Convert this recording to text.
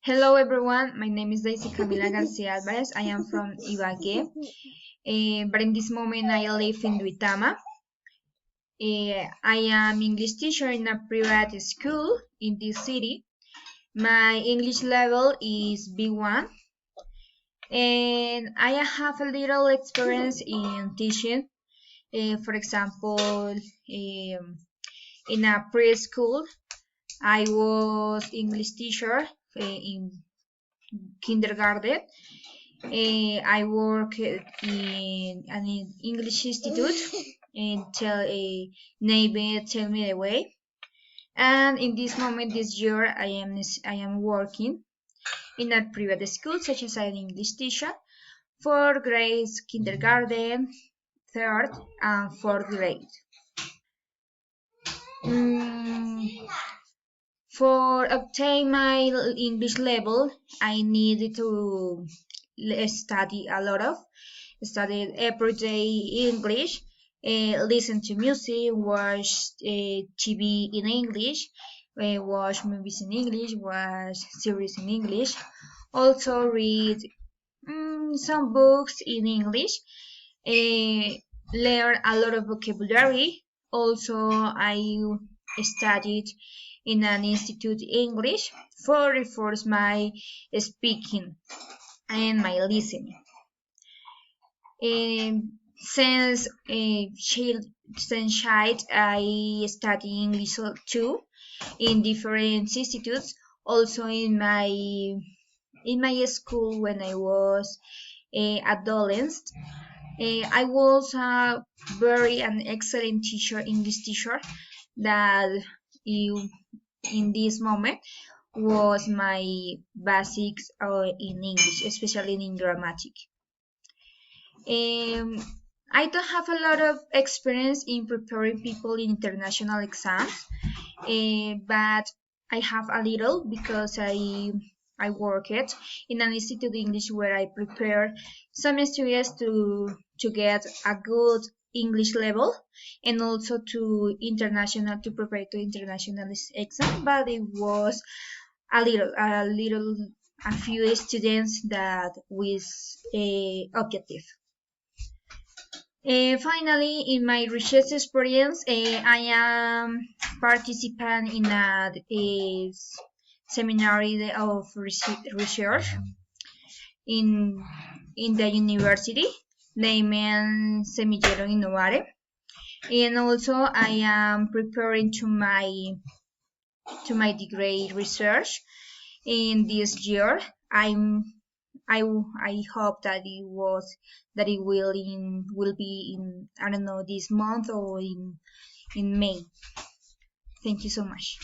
Hello everyone, my name is Daisy Camila Garcia Alvarez. I am from Ibagué, but in this moment I live in Duitama. I am English teacher in a private school in this city. My English level is B1, and I have a little experience in teaching. For example, in a preschool, I was English teacher in kindergarten. I work in an English institute until a neighbor tell me the way. And in this moment, this year, I am working in a private school, such as an English teacher for grades kindergarten, third, and fourth grade. Mm, for obtain my English level, I needed to study a lot of studied everyday English, listen to music, watch TV in English, watch movies in English, watch series in English, also read some books in English, uh, learn a lot of vocabulary. Also, I studied in an institute English for reinforce my speaking and my listening. Since a child, I study English too in different institutes. Also in my school when I was a adolescent, I was a very an excellent teacher, English teacher, that you, in this moment was my basics in English, especially in grammatic. Um, I don't have a lot of experience in preparing people in international exams, but I have a little because I work it in an institute English where I prepare some students to get a good English level and also to prepare to international exam. But it was a few students that with a objective. Finally, in my research experience, I am participant in a seminary of research in in the university named Semillero Innovare, and also I am preparing to my degree research in this year. I hope that it will be in, I don't know, this month or in May. Thank you so much.